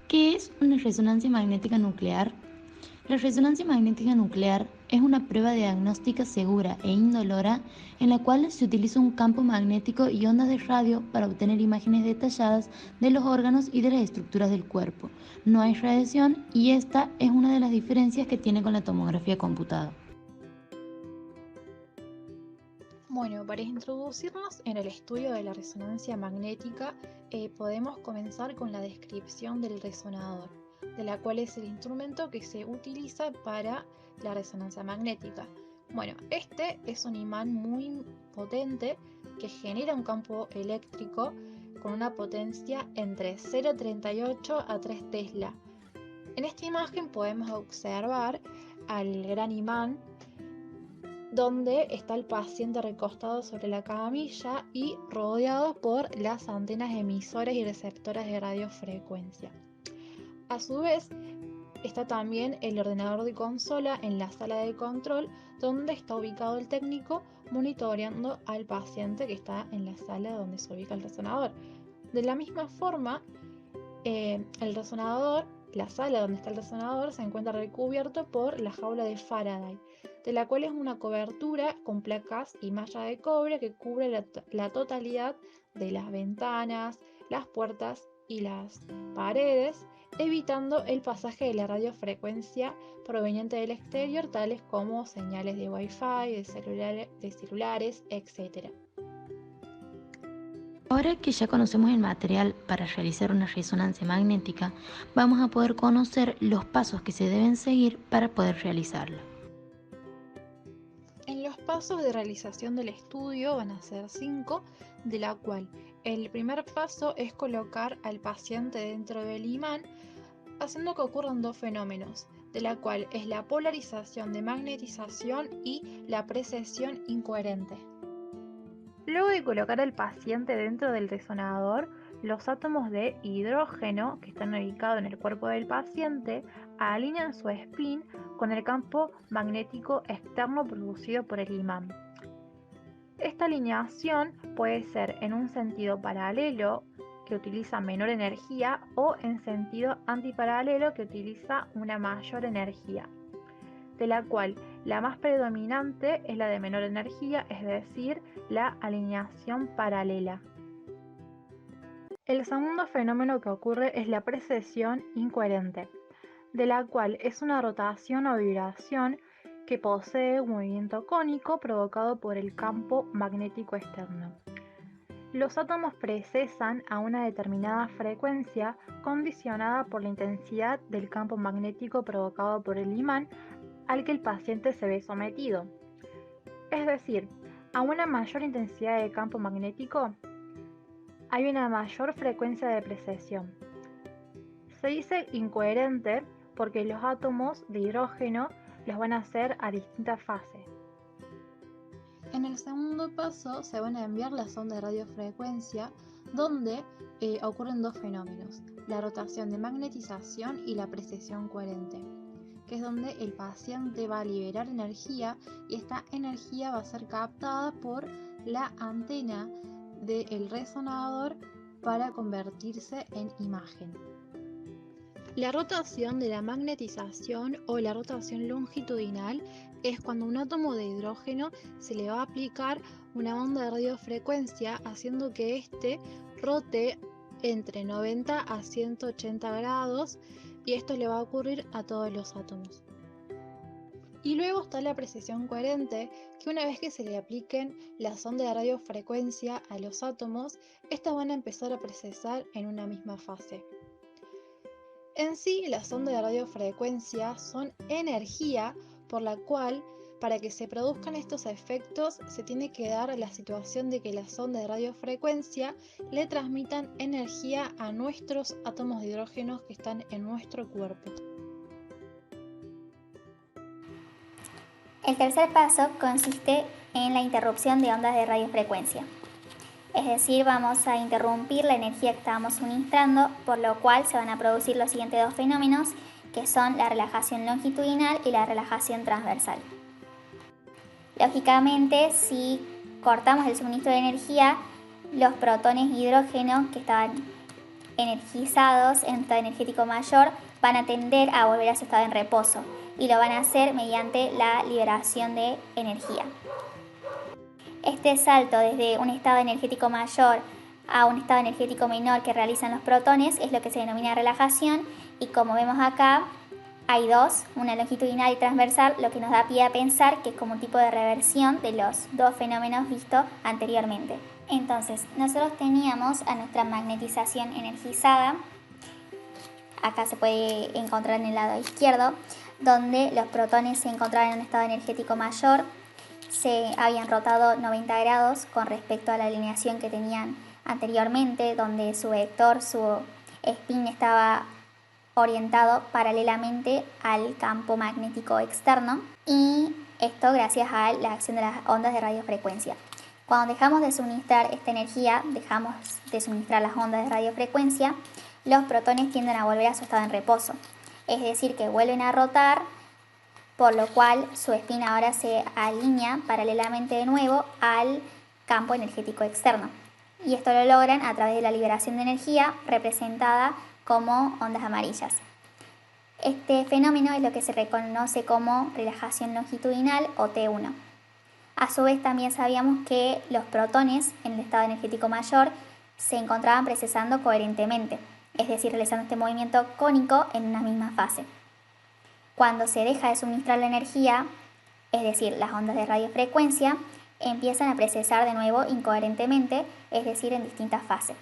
¿Qué es una resonancia magnética nuclear? La resonancia magnética nuclear es una prueba diagnóstica segura e indolora en la cual se utiliza un campo magnético y ondas de radio para obtener imágenes detalladas de los órganos y de las estructuras del cuerpo. No hay radiación y esta es una de las diferencias que tiene con la tomografía computada. Bueno, para introducirnos en el estudio de la resonancia magnética, podemos comenzar con la descripción del resonador, de la cual es el instrumento que se utiliza para la resonancia magnética. Bueno, este es un imán muy potente que genera un campo eléctrico con una potencia entre 0,38 a 3 Tesla. En esta imagen podemos observar al gran imán donde está el paciente recostado sobre la camilla y rodeado por las antenas emisoras y receptoras de radiofrecuencia. A su vez, está también el ordenador de consola en la sala de control, donde está ubicado el técnico monitoreando al paciente que está en la sala donde se ubica el resonador. De la misma forma, el resonador, la sala donde está el resonador, se encuentra recubierto por la jaula de Faraday, de la cual es una cobertura con placas y malla de cobre que cubre la totalidad de las ventanas, las puertas y las paredes, evitando el pasaje de la radiofrecuencia proveniente del exterior, tales como señales de Wi-Fi, de celulares, etc. Ahora que ya conocemos el material para realizar una resonancia magnética, vamos a poder conocer los pasos que se deben seguir para poder realizarla. En los pasos de realización del estudio van a ser 5, de la cual el primer paso es colocar al paciente dentro del imán, haciendo que ocurran dos fenómenos, de la cual es la polarización de magnetización y la precesión incoherente. Luego de colocar al paciente dentro del resonador, los átomos de hidrógeno que están ubicados en el cuerpo del paciente alinean su spin con el campo magnético externo producido por el imán. Esta alineación puede ser en un sentido paralelo, que utiliza menor energía, o en sentido antiparalelo, que utiliza una mayor energía, de la cual la más predominante es la de menor energía, es decir, la alineación paralela. El segundo fenómeno que ocurre es la precesión incoherente, de la cual es una rotación o vibración que posee un movimiento cónico provocado por el campo magnético externo. Los átomos precesan a una determinada frecuencia condicionada por la intensidad del campo magnético provocado por el imán al que el paciente se ve sometido. Es decir, a una mayor intensidad de campo magnético hay una mayor frecuencia de precesión. Se dice incoherente porque los átomos de hidrógeno los van a hacer a distintas fases. En el segundo paso se van a enviar las ondas de radiofrecuencia, donde ocurren dos fenómenos, la rotación de magnetización y la precesión coherente, que es donde el paciente va a liberar energía y esta energía va a ser captada por la antena del resonador para convertirse en imagen. La rotación de la magnetización o la rotación longitudinal es cuando a un átomo de hidrógeno se le va a aplicar una onda de radiofrecuencia haciendo que éste rote entre 90 a 180 grados, y esto le va a ocurrir a todos los átomos. Y luego está la precesión coherente, que una vez que se le apliquen las ondas de radiofrecuencia a los átomos, estas van a empezar a precesar en una misma fase. En sí, las ondas de radiofrecuencia son energía, por la cual, para que se produzcan estos efectos, se tiene que dar la situación de que las ondas de radiofrecuencia le transmitan energía a nuestros átomos de hidrógeno que están en nuestro cuerpo. El tercer paso consiste en la interrupción de ondas de radiofrecuencia. Es decir, vamos a interrumpir la energía que estábamos suministrando, por lo cual se van a producir los siguientes dos fenómenos, que son la relajación longitudinal y la relajación transversal. Lógicamente, si cortamos el suministro de energía, los protones de hidrógeno que estaban energizados en estado energético mayor van a tender a volver a su estado en reposo y lo van a hacer mediante la liberación de energía. Este salto desde un estado energético mayor a un estado energético menor que realizan los protones es lo que se denomina relajación, y como vemos acá hay dos, una longitudinal y transversal, lo que nos da pie a pensar que es como un tipo de reversión de los dos fenómenos vistos anteriormente. Entonces, nosotros teníamos a nuestra magnetización energizada, acá se puede encontrar en el lado izquierdo, donde los protones se encontraban en un estado energético mayor, se habían rotado 90 grados con respecto a la alineación que tenían anteriormente, donde su vector, su spin estaba orientado paralelamente al campo magnético externo, y esto gracias a la acción de las ondas de radiofrecuencia. Cuando dejamos de suministrar esta energía, dejamos de suministrar las ondas de radiofrecuencia, los protones tienden a volver a su estado en reposo, es decir, que vuelven a rotar, por lo cual su spin ahora se alinea paralelamente de nuevo al campo energético externo. Y esto lo logran a través de la liberación de energía representada como ondas amarillas. Este fenómeno es lo que se reconoce como relajación longitudinal o T1. A su vez también sabíamos que los protones en el estado energético mayor se encontraban precesando coherentemente, es decir, realizando este movimiento cónico en una misma fase. Cuando se deja de suministrar la energía, es decir, las ondas de radiofrecuencia, empiezan a precesar de nuevo incoherentemente, es decir, en distintas fases.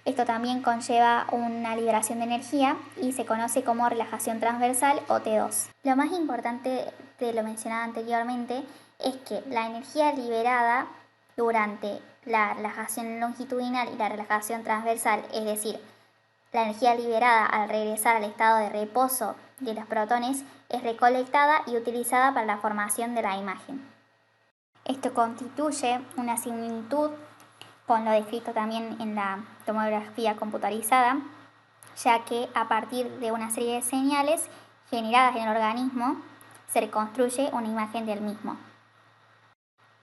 Esto también conlleva una liberación de energía y se conoce como relajación transversal o T2. Lo más importante de lo mencionado anteriormente es que la energía liberada durante la relajación longitudinal y la relajación transversal, es decir, la energía liberada al regresar al estado de reposo de los protones, es recolectada y utilizada para la formación de la imagen. Esto constituye una similitud con lo descrito también en la tomografía computarizada, ya que a partir de una serie de señales generadas en el organismo se reconstruye una imagen del mismo.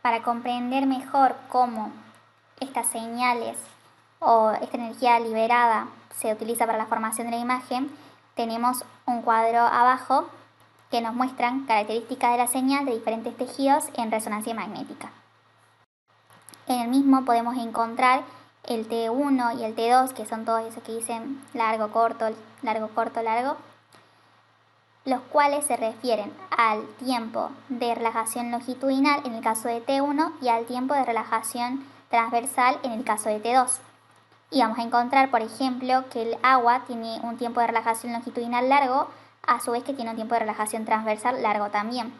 Para comprender mejor cómo estas señales o esta energía liberada se utiliza para la formación de la imagen, tenemos un cuadro abajo que nos muestran características de la señal de diferentes tejidos en resonancia magnética. En el mismo podemos encontrar el T1 y el T2, que son todos esos que dicen largo, corto, largo, los cuales se refieren al tiempo de relajación longitudinal en el caso de T1 y al tiempo de relajación transversal en el caso de T2. Y vamos a encontrar, por ejemplo, que el agua tiene un tiempo de relajación longitudinal largo, a su vez que tiene un tiempo de relajación transversal largo también.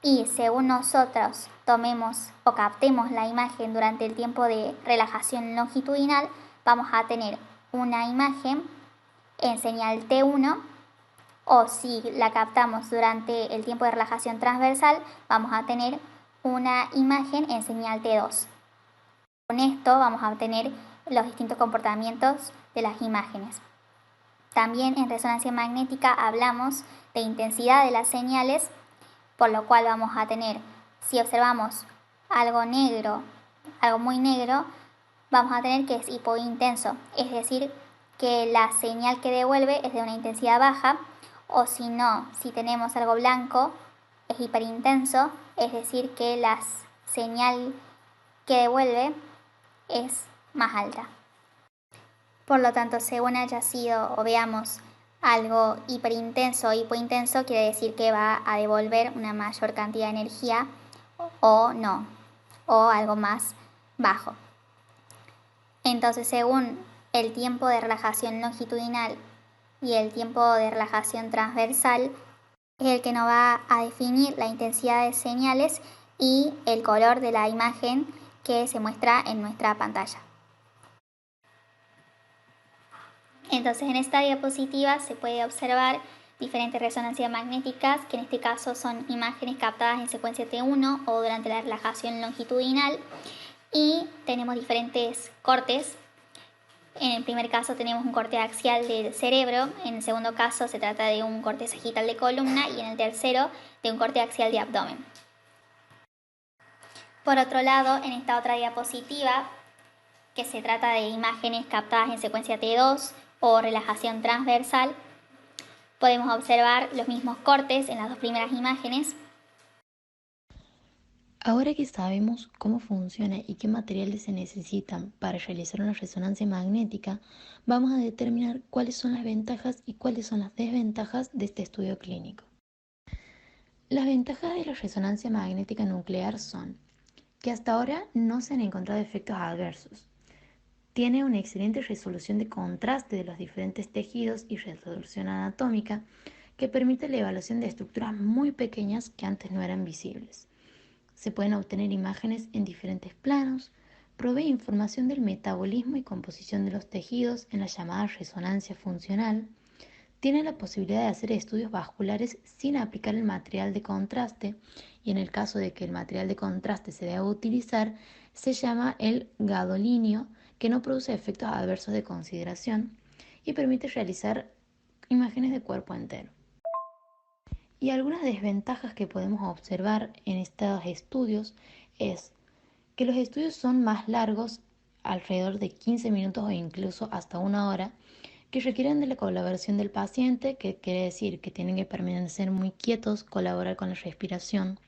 Y según nosotros tomemos o captemos la imagen durante el tiempo de relajación longitudinal, vamos a tener una imagen en señal T1, o si la captamos durante el tiempo de relajación transversal, vamos a tener una imagen en señal T2. Con esto vamos a obtener los distintos comportamientos de las imágenes. También en resonancia magnética hablamos de intensidad de las señales, por lo cual vamos a tener, si observamos algo negro, algo muy negro, vamos a tener que es hipointenso, es decir, que la señal que devuelve es de una intensidad baja, o si no, si tenemos algo blanco, es hiperintenso, es decir, que la señal que devuelve es más alta. Por lo tanto, según haya sido o veamos algo hiperintenso o hipointenso, quiere decir que va a devolver una mayor cantidad de energía o no, o algo más bajo. Entonces, según el tiempo de relajación longitudinal y el tiempo de relajación transversal, es el que nos va a definir la intensidad de señales y el color de la imagen que se muestra en nuestra pantalla. Entonces, en esta diapositiva se puede observar diferentes resonancias magnéticas, que en este caso son imágenes captadas en secuencia T1 o durante la relajación longitudinal, y tenemos diferentes cortes. En el primer caso tenemos un corte axial del cerebro, en el segundo caso se trata de un corte sagital de columna y en el tercero de un corte axial de abdomen. Por otro lado, en esta otra diapositiva que se trata de imágenes captadas en secuencia T2 o relajación transversal, podemos observar los mismos cortes en las dos primeras imágenes. Ahora que sabemos cómo funciona y qué materiales se necesitan para realizar una resonancia magnética, vamos a determinar cuáles son las ventajas y cuáles son las desventajas de este estudio clínico. Las ventajas de la resonancia magnética nuclear son que hasta ahora no se han encontrado efectos adversos. Tiene una excelente resolución de contraste de los diferentes tejidos y resolución anatómica que permite la evaluación de estructuras muy pequeñas que antes no eran visibles. Se pueden obtener imágenes en diferentes planos, provee información del metabolismo y composición de los tejidos en la llamada resonancia funcional, tiene la posibilidad de hacer estudios vasculares sin aplicar el material de contraste y en el caso de que el material de contraste se deba utilizar, se llama el gadolínio, que no produce efectos adversos de consideración y permite realizar imágenes de cuerpo entero. Y algunas desventajas que podemos observar en estos estudios es que los estudios son más largos, alrededor de 15 minutos o incluso hasta 1 hora, que requieren de la colaboración del paciente, que quiere decir que tienen que permanecer muy quietos, colaborar con la respiración.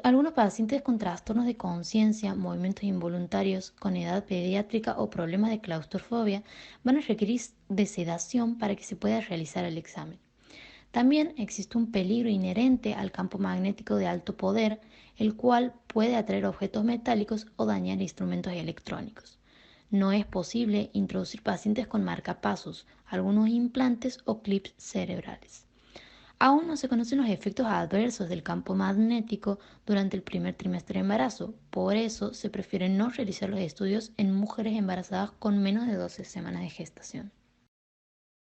Algunos pacientes con trastornos de conciencia, movimientos involuntarios, con edad pediátrica o problemas de claustrofobia van a requerir de sedación para que se pueda realizar el examen. También existe un peligro inherente al campo magnético de alto poder, el cual puede atraer objetos metálicos o dañar instrumentos electrónicos. No es posible introducir pacientes con marcapasos, algunos implantes o clips cerebrales. Aún no se conocen los efectos adversos del campo magnético durante el primer trimestre de embarazo, por eso se prefiere no realizar los estudios en mujeres embarazadas con menos de 12 semanas de gestación.